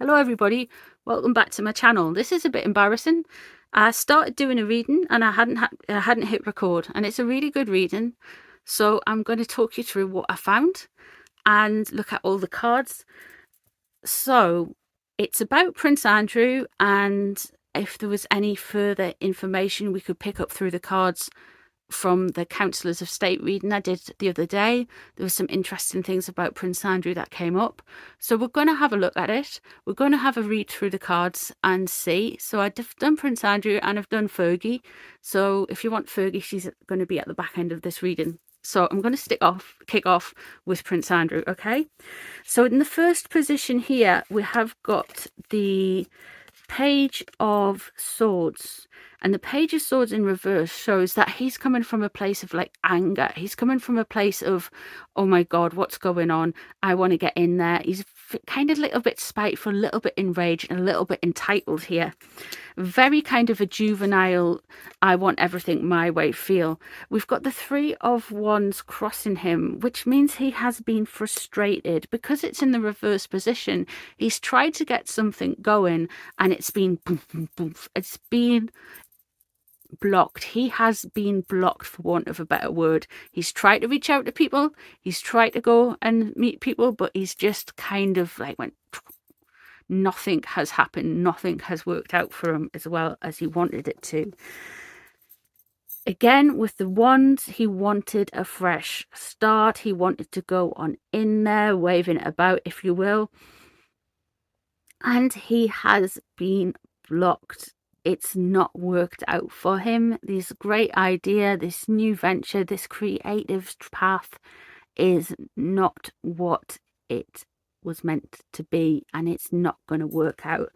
Hello everybody, welcome back to my channel. This is a bit embarrassing. I started doing a reading and I hadn't hit record, and it's a really good reading. So I'm going to talk you through what I found and look at all the cards. So it's about Prince Andrew, and if there was any further information we could pick up through the cards from the Councillors of State reading I did the other day, there was some interesting things about Prince Andrew that came up. So we're going to have a look at it. We're going to have a read through the cards and see. So I've done Prince Andrew and I've done Fergie. So if you want Fergie, she's going to be at the back end of this reading. So I'm going to kick off with Prince Andrew, okay? So in the first position here, we have got the Page of Swords, and the Page of Swords in reverse shows that he's coming from a place of like anger. He's coming from a place of, oh my god, what's going on? I want to get in there. He's kind of a little bit spiteful, a little bit enraged, and a little bit entitled here. Very kind of a juvenile, I want everything my way feel. We've got the Three of Wands crossing him, which means he has been frustrated because it's in the reverse position. He's tried to get something going and it's been boom, boom, boom. It's been blocked. He has been blocked, for want of a better word. He's tried to reach out to people. He's tried to go and meet people, but he's just kind of like went, nothing has happened. Nothing has worked out for him as well as he wanted it to. Again, with the Wands, he wanted a fresh start. He wanted to go on in there, waving it about, if you will. And he has been blocked. It's not worked out for him. This great idea, this new venture, this creative path is not what it was meant to be, and it's not going to work out.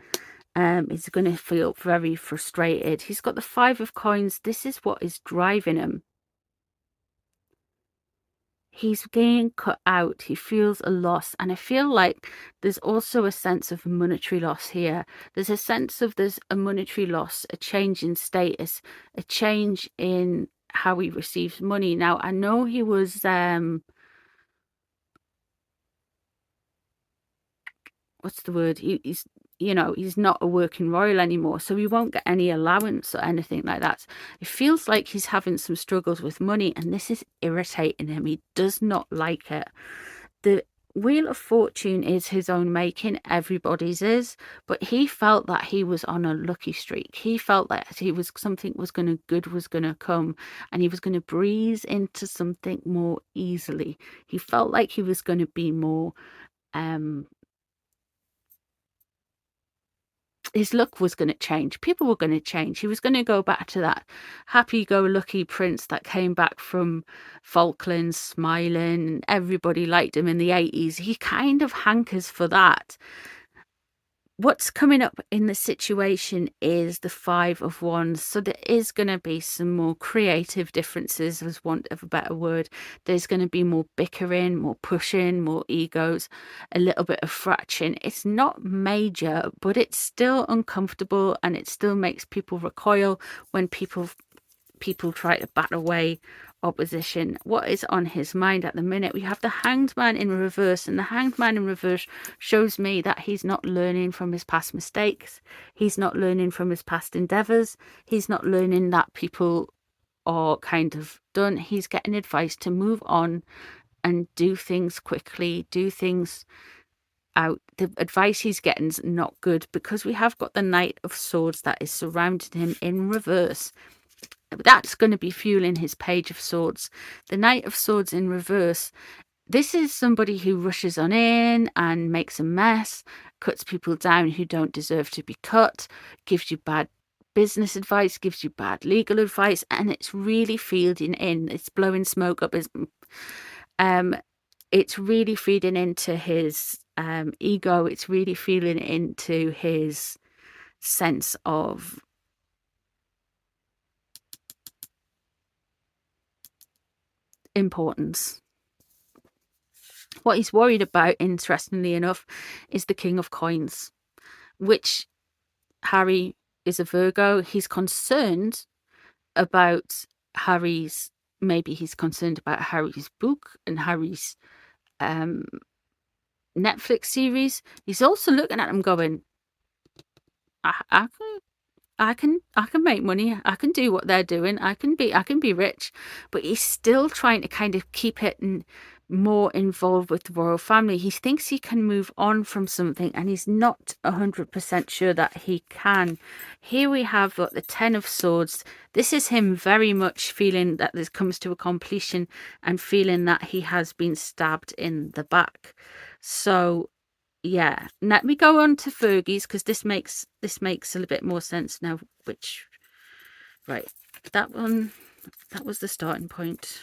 He's going to feel very frustrated. He's got the Five of Coins. This is what is driving him. He's getting cut out. He feels a loss, and I feel like there's also a sense of monetary loss here. There's a sense of there's a monetary loss, a change in status, a change in how he receives money. Now, I know he was what's the word? He's, you know, he's not a working royal anymore, so he won't get any allowance or anything like that. It feels like he's having some struggles with money, and this is irritating him. He does not like it. The Wheel of Fortune is his own making, everybody's is, but he felt that he was on a lucky streak. He felt that something was going to come, and he was going to breeze into something more easily. He felt like he was going to be more his luck was going to change. People were going to change. He was going to go back to that happy-go-lucky prince that came back from Falklands smiling, and everybody liked him in the 80s. He kind of hankers for that. What's coming up in the situation is the Five of Wands. So there is going to be some more creative differences, as want of a better word. There's going to be more bickering, more pushing, more egos, a little bit of fraction. It's not major, but it's still uncomfortable, and it still makes people recoil when people try to bat away opposition. What is on his mind at the minute? We have the Hanged Man in reverse, and the Hanged Man in reverse shows me that he's not learning from his past mistakes. He's not learning from his past endeavors. He's not learning that people are kind of done. He's getting advice to move on and do things quickly, do things out. The advice he's getting is not good, because we have got the Knight of Swords that is surrounding him in reverse. That's going to be fueling his Page of Swords. The Knight of Swords in reverse. This is somebody who rushes on in and makes a mess, cuts people down who don't deserve to be cut, gives you bad business advice, gives you bad legal advice, and it's really feeding in. It's blowing smoke up his... it's really feeding into his ego. It's really feeding into his sense of importance. What he's worried about, interestingly enough, is the King of Coins, which Harry is a Virgo. He's concerned about maybe he's concerned about Harry's book and Harry's Netflix series, he's also looking at them going, I can make money. I can do what they're doing. I can be rich. But he's still trying to kind of keep it more involved with the royal family. He thinks he can move on from something, and he's not 100% sure that he can. Here we have the Ten of Swords. This is him very much feeling that this comes to a completion and feeling that he has been stabbed in the back. So yeah, let me go on to Fergie's, because this makes a little bit more sense now. Right, that was the starting point.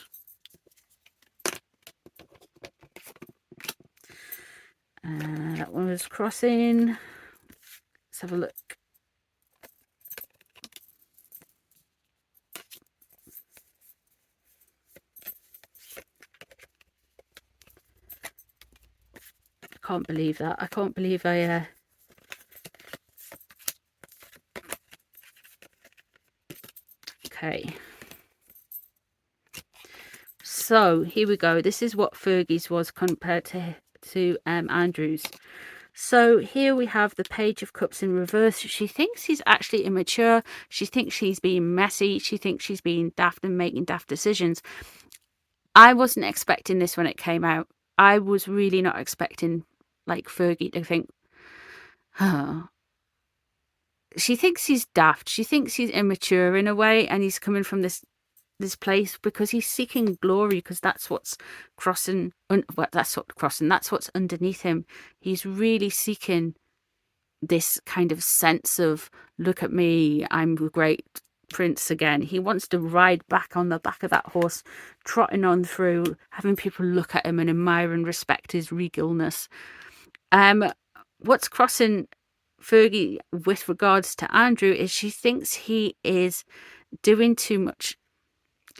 That one was crossing. Let's have a look. I can't believe that. I can't believe I okay. So here we go. This is what Fergie's was compared to Andrew's. So here we have the Page of Cups in reverse. She thinks he's actually immature. She thinks she's being messy. She thinks she's being daft and making daft decisions. I wasn't expecting this when it came out. I was really not expecting like Fergie to think, oh. She thinks he's daft. She thinks he's immature in a way, and he's coming from this place because he's seeking glory, because that's what's crossing. That's what's underneath him. He's really seeking this kind of sense of, look at me, I'm the great prince again. He wants to ride back on the back of that horse, trotting on through, having people look at him and admire and respect his regalness. What's crossing Fergie with regards to Andrew is she thinks he is doing too much.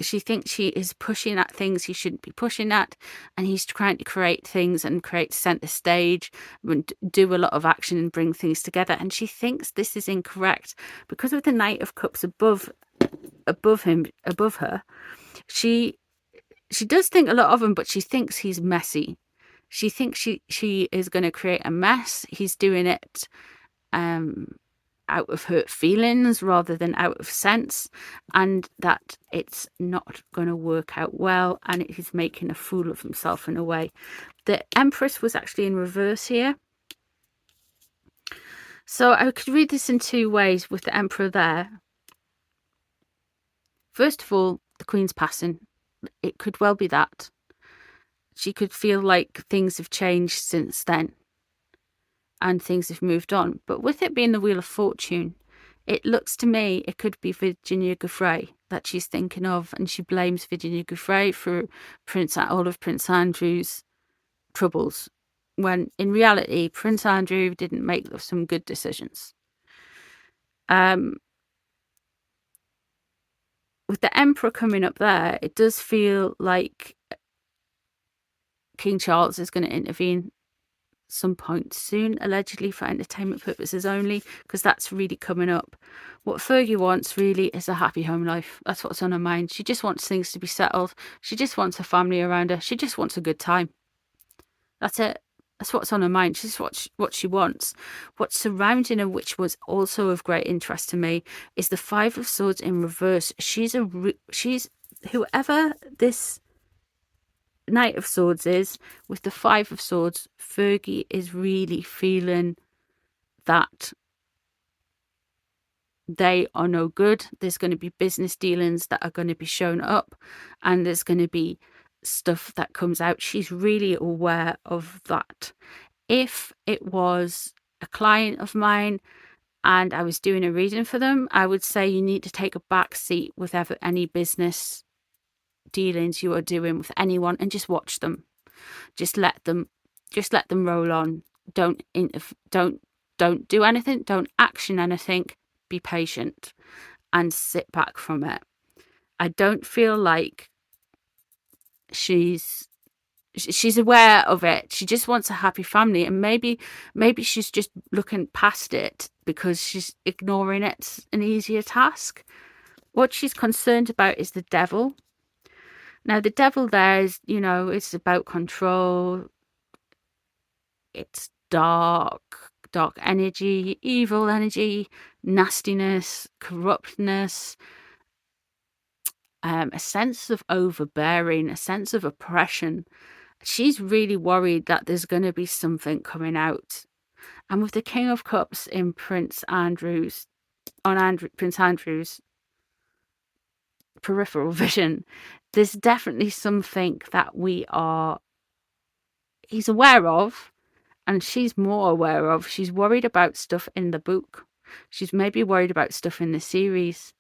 She thinks she is pushing at things he shouldn't be pushing at, and he's trying to create things and create center stage and do a lot of action and bring things together. And she thinks this is incorrect because of the Knight of Cups above her. She does think a lot of him, but she thinks he's messy. She thinks she is going to create a mess. He's doing it out of hurt feelings rather than out of sense, and that it's not going to work out well, and he's making a fool of himself in a way. The Empress was actually in reverse here, so I could read this in two ways with the Emperor there. First of all, the Queen's passing. It could well be that she could feel like things have changed since then and things have moved on. But with it being the Wheel of Fortune, it looks to me it could be Virginia Giuffre that she's thinking of, and she blames Virginia Giuffre for all of Prince Andrew's troubles, when in reality Prince Andrew didn't make some good decisions. With the Emperor coming up there, it does feel like King Charles is going to intervene some point soon, allegedly for entertainment purposes only, because that's really coming up. What Fergie wants really is a happy home life. That's what's on her mind. She just wants things to be settled. She just wants her family around her. She just wants a good time. That's it. That's what's on her mind. She's what she wants. What's surrounding her, which was also of great interest to me, is the Five of Swords in reverse. She's whoever this Knight of Swords is, with the Five of Swords, Fergie is really feeling that they are no good. There's going to be business dealings that are going to be shown up, and there's going to be stuff that comes out. She's really aware of that. If it was a client of mine and I was doing a reading for them, I would say you need to take a back seat with any business dealings you are doing with anyone, and just watch them. Just let them roll on. Don't do anything. Don't action anything. Be patient and sit back from it. I don't feel like she's aware of it. She just wants a happy family, and maybe she's just looking past it because she's ignoring it's an easier task. What she's concerned about is the Devil. Now, the Devil there is, it's about control. it's dark energy, evil energy, nastiness, corruptness, a sense of overbearing, a sense of oppression. She's really worried that there's going to be something coming out. And with the King of Cups in Prince Andrew's peripheral vision, there's definitely something that he's aware of, and she's more aware of. She's worried about stuff in the book. She's maybe worried about stuff in the series.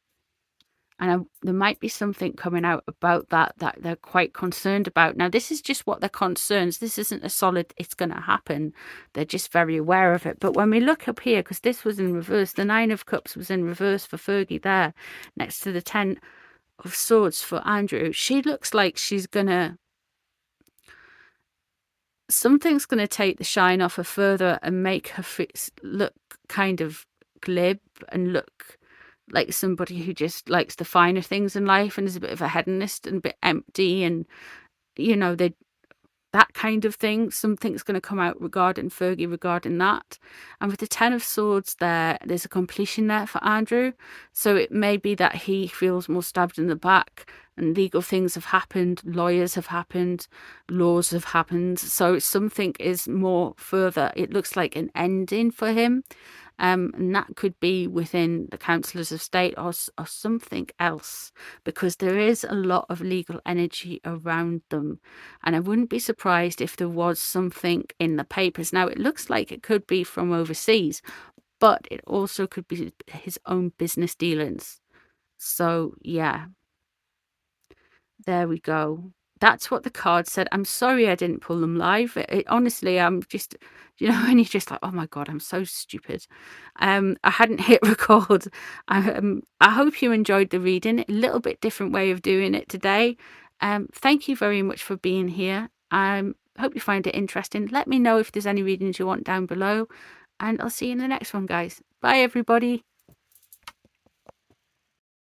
And there might be something coming out about that they're quite concerned about. Now, this is just what they're concerned. This isn't a solid, it's going to happen. They're just very aware of it. But when we look up here, because this was in reverse, the 9 of Cups was in reverse for Fergie there, next to the 10 of Swords for Andrew. She looks like she's going to... something's going to take the shine off her further and make her look kind of glib and look like somebody who just likes the finer things in life and is a bit of a hedonist and a bit empty, and that kind of thing. Something's going to come out regarding Fergie regarding that. And with the 10 of Swords there's a completion there for Andrew. So it may be that he feels more stabbed in the back, and legal things have happened, lawyers have happened, laws have happened. So something is more further. It looks like an ending for him. And that could be within the councillors of state or something else, because there is a lot of legal energy around them. And I wouldn't be surprised if there was something in the papers. Now, it looks like it could be from overseas, but it also could be his own business dealings. So, yeah, there we go. That's what the card said. I'm sorry I didn't pull them live. Honestly, I'm just, and you're just like, oh my God, I'm so stupid. I hadn't hit record. I hope you enjoyed the reading. A little bit different way of doing it today. Thank you very much for being here. Hope you find it interesting. Let me know if there's any readings you want down below. And I'll see you in the next one, guys. Bye, everybody.